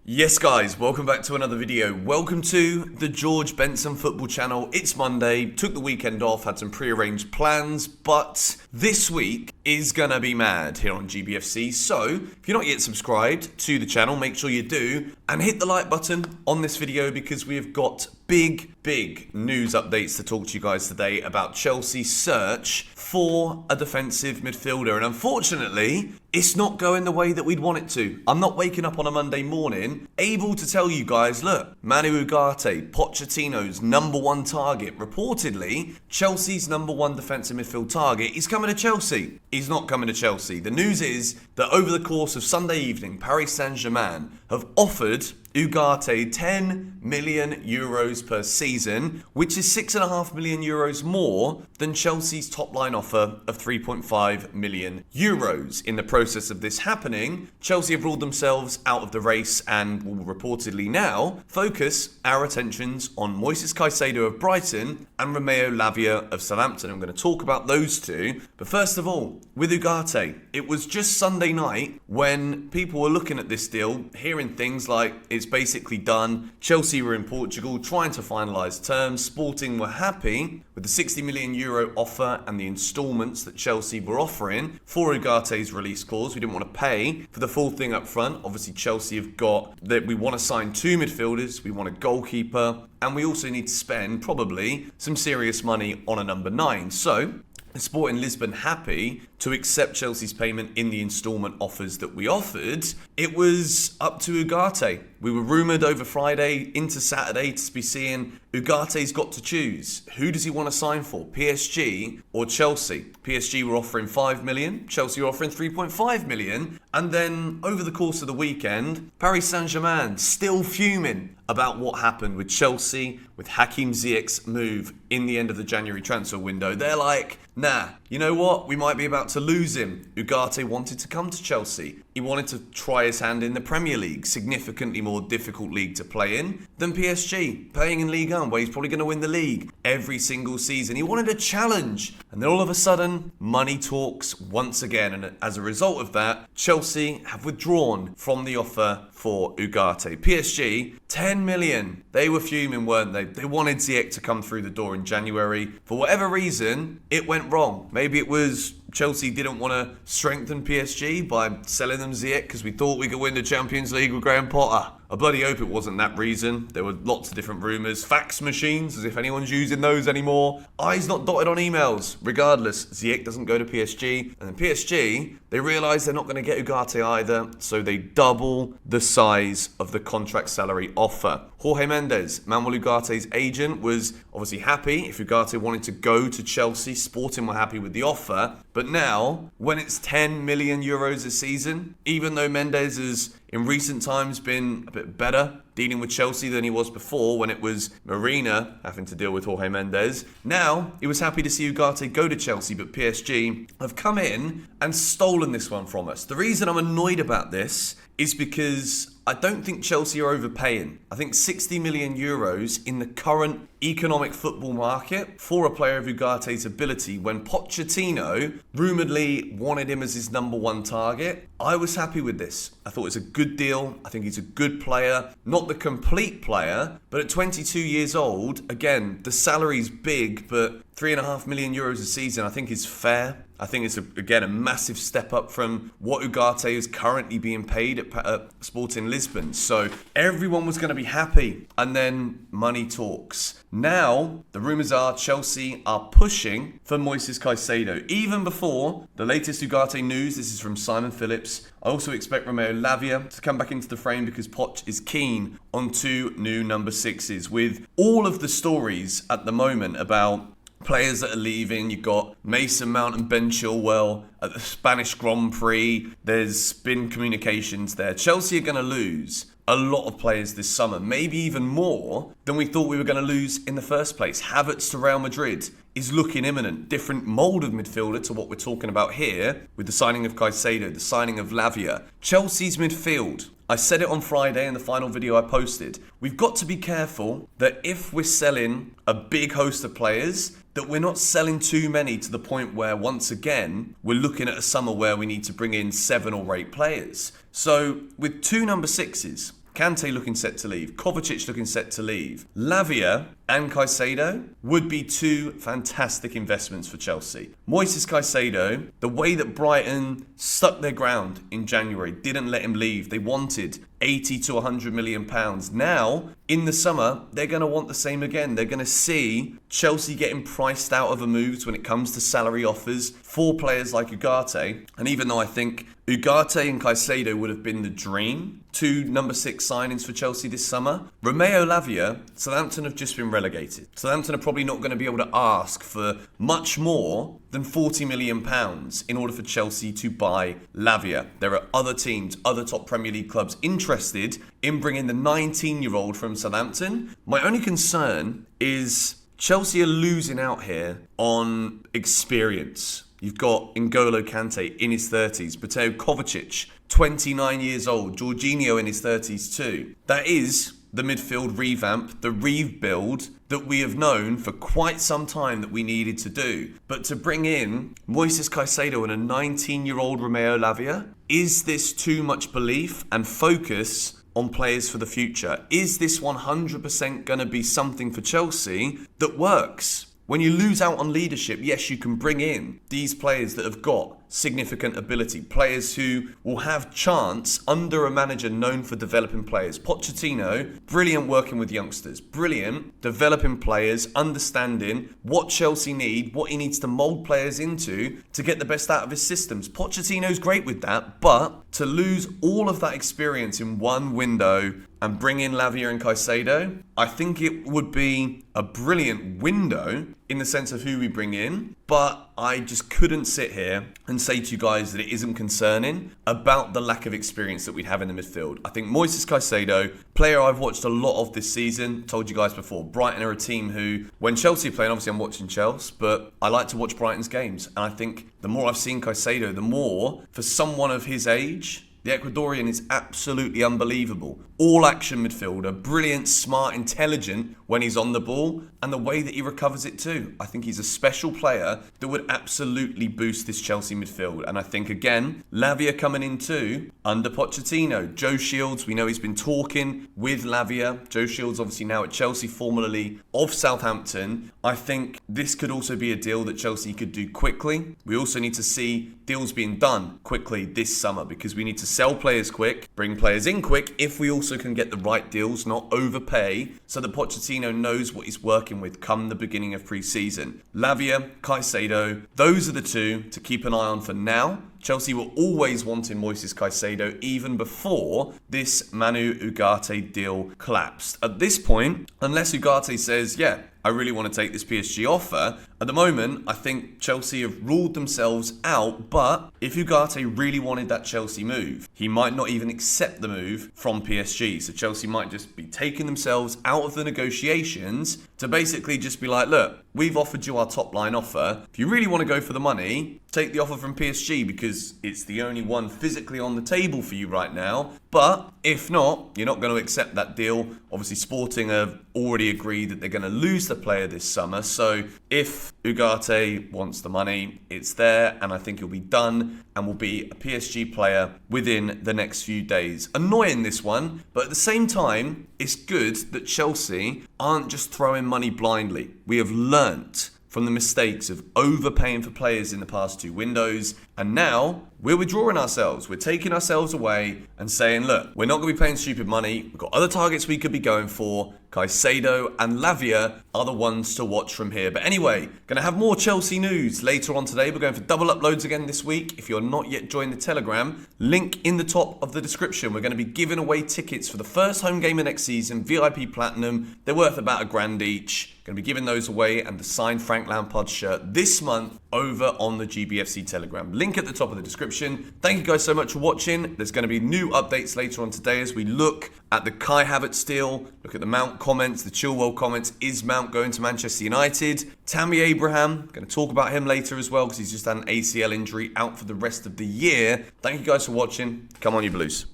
Yes guys, welcome back to another video. Welcome to the George Benson Football Channel. It's Monday, took the weekend off, had some pre-arranged plans, but this week is gonna be mad here on GBFC. So, if you're not yet subscribed to the channel, make sure you do, and hit the like button on this video because we have got big news updates to talk to you guys today about Chelsea's search for a defensive midfielder. And unfortunately, it's not going the way that we'd want it to. I'm not waking up on a Monday morning able to tell you guys, look, Manu Ugarte, Pochettino's #1 target, reportedly Chelsea's #1 defensive midfield target, is coming to Chelsea. He's not coming to Chelsea. The news is that over the course of Sunday evening, Paris Saint-Germain have offered Ugarte 10 million euros per season, which is 6.5 million euros more than Chelsea's top line offer of 3.5 million euros. In the process of this happening, Chelsea have ruled themselves out of the race and will reportedly now focus our attentions on Moises Caicedo of Brighton and Romeo Lavia of Southampton. I'm going to talk about those two. But first of all, with Ugarte, it was just Sunday night when people were looking at this deal, hearing things like it's basically done. Chelsea were in Portugal trying to finalise terms. Sporting were happy with the 60 million euro offer and the instalments that Chelsea were offering for Ugarte's release clause. We didn't want to pay for the full thing up front. Obviously, Chelsea have got that we want to sign 2 midfielders, we want a goalkeeper, and we also need to spend probably some serious money on a number 9. So, Sporting Lisbon happy to accept Chelsea's payment in the instalment offers that we offered. It was up to Ugarte. We were rumoured over Friday into Saturday to be seeing Ugarte's got to choose. Who does he want to sign for? PSG or Chelsea? PSG were offering 5 million, Chelsea were offering 3.5 million. And then over the course of the weekend, Paris Saint-Germain still fuming about what happened with Chelsea, with Hakim Ziyech's move in the end of the January transfer window. They're like, nah, you know what? We might be about to lose him. Ugarte wanted to come to Chelsea. He wanted to try his hand in the Premier League, significantly more difficult league to play in than PSG, playing in Ligue 1, where he's probably going to win the league every single season. He wanted a challenge. And then all of a sudden, money talks once again. And as a result of that, Chelsea have withdrawn from the offer for Ugarte. PSG, 10 million. They were fuming, weren't they? They wanted Ziyech to come through the door in January. For whatever reason, it went wrong. Maybe it was Chelsea didn't want to strengthen PSG by selling them Ziyech because we thought we could win the Champions League with Graham Potter. I bloody hope it wasn't that reason. There were lots of different rumours. Fax machines, as if anyone's using those anymore. Eyes not dotted on emails. Regardless, Ziyech doesn't go to PSG. And then PSG, they realise they're not going to get Ugarte either, so they double the size of the contract salary offer. Jorge Mendes, Manuel Ugarte's agent, was obviously happy if Ugarte wanted to go to Chelsea. Sporting were happy with the offer. But now, when it's 10 million euros a season, even though Mendes has in recent times been a bit better dealing with Chelsea than he was before when it was Marina having to deal with Jorge Mendes, now he was happy to see Ugarte go to Chelsea, but PSG have come in and stolen this one from us. The reason I'm annoyed about this is because I don't think Chelsea are overpaying. I think 60 million euros in the current economic football market for a player of Ugarte's ability, when Pochettino rumouredly wanted him as his #1 target, I was happy with this. I thought it's a good deal. I think he's a good player. Not the complete player, but at 22 years old, again, the salary's big, but 3.5 million euros a season I think is fair. I think it's, again, a massive step up from what Ugarte is currently being paid at Sporting Lisbon. So everyone was going to be happy. And then money talks. Now, the rumours are Chelsea are pushing for Moises Caicedo. Even before the latest Ugarte news, this is from Simon Phillips, I also expect Romeo Lavia to come back into the frame because Poch is keen on 2 new number 6s. With all of the stories at the moment about players that are leaving, you've got Mason Mount and Ben Chilwell at the Spanish Grand Prix. There's been communications there. Chelsea are going to lose a lot of players this summer, maybe even more than we thought we were going to lose in the first place. Havertz to Real Madrid is looking imminent. Different mould of midfielder to what we're talking about here with the signing of Caicedo, the signing of Lavia. Chelsea's midfield, I said it on Friday in the final video I posted. We've got to be careful that if we're selling a big host of players, that we're not selling too many to the point where, once again, we're looking at a summer where we need to bring in 7 or 8 players. So with 2 number 6s, Kante looking set to leave. Kovacic looking set to leave. Lavia and Caicedo would be two fantastic investments for Chelsea. Moises Caicedo, the way that Brighton stuck their ground in January, didn't let him leave. They wanted 80 to 100 million pounds. Now, in the summer, they're going to want the same again. They're going to see Chelsea getting priced out of the moves when it comes to salary offers for players like Ugarte. And even though I think Ugarte and Caicedo would have been the dream, two number 6 signings for Chelsea this summer, Romeo Lavia, Southampton have just been relegated. Southampton are probably not going to be able to ask for much more than £40 million in order for Chelsea to buy Lavia. There are other teams, other top Premier League clubs interested in bringing the 19-year-old from Southampton. My only concern is Chelsea are losing out here on experience. You've got N'Golo Kante in his 30s, Mateo Kovacic, 29 years old, Jorginho in his 30s too. That is the midfield revamp, the rebuild that we have known for quite some time that we needed to do. But to bring in Moises Caicedo and a 19-year-old Romeo Lavia, is this too much belief and focus on players for the future? Is this 100% going to be something for Chelsea that works? When you lose out on leadership, yes, you can bring in these players that have got significant ability, players who will have chance under a manager known for developing players. Pochettino, brilliant working with youngsters, brilliant developing players, understanding what Chelsea need, what he needs to mould players into to get the best out of his systems. Pochettino's great with that, but to lose all of that experience in one window and bring in Lavia and Caicedo, I think it would be a brilliant window in the sense of who we bring in, but I just couldn't sit here and say to you guys that it isn't concerning about the lack of experience that we have in the midfield. I think Moises Caicedo, player I've watched a lot of this season, told you guys before, Brighton are a team who, when Chelsea are playing, obviously I'm watching Chelsea, but I like to watch Brighton's games. And I think the more I've seen Caicedo, the more, for someone of his age, the Ecuadorian is absolutely unbelievable. All action midfielder, brilliant, smart, intelligent when he's on the ball, and the way that he recovers it too. I think he's a special player that would absolutely boost this Chelsea midfield. And I think, again, Lavia coming in too, under Pochettino. Joe Shields, we know he's been talking with Lavia. Joe Shields obviously now at Chelsea, formerly of Southampton. I think this could also be a deal that Chelsea could do quickly. We also need to see deals being done quickly this summer, because we need to sell players quick, bring players in quick, if we also can get the right deals, not overpay, so that Pochettino knows what he's working with come the beginning of pre-season. Lavia, Caicedo, those are the two to keep an eye on for now. Chelsea were always wanting Moises Caicedo even before this Manu Ugarte deal collapsed. At this point, unless Ugarte says, yeah, I really want to take this PSG offer, at the moment, I think Chelsea have ruled themselves out, but if Ugarte really wanted that Chelsea move, he might not even accept the move from PSG. So Chelsea might just be taking themselves out of the negotiations to basically just be like, look, we've offered you our top line offer. If you really want to go for the money, take the offer from PSG because it's the only one physically on the table for you right now. But if not, you're not going to accept that deal. Obviously, Sporting have already agreed that they're going to lose the player this summer. So if Ugarte wants the money, it's there, and I think he'll be done and will be a PSG player within the next few days. Annoying, this one, but at the same time, it's good that Chelsea aren't just throwing money blindly. We have learnt from the mistakes of overpaying for players in the past two windows, and now we're withdrawing ourselves. We're taking ourselves away and saying, look, we're not going to be paying stupid money. We've got other targets we could be going for. Caicedo and Lavia are the ones to watch from here. But anyway, going to have more Chelsea news later on today. We're going for double uploads again this week. If you're not yet joined the Telegram, link in the top of the description. We're going to be giving away tickets for the first home game of next season, VIP Platinum. They're worth about £1 each. Going to be giving those away, and the signed Frank Lampard shirt this month over on the GBFC Telegram. Link at the top of the description. Thank you guys so much for watching. There's going to be new updates later on today as we look at the Kai Havertz deal, look at the Mount comments, the Chilwell comments. Is Mount going to Manchester United? Tammy Abraham, going to talk about him later as well because he's just had an ACL injury, out for the rest of the year. Thank you guys for watching. Come on, you Blues.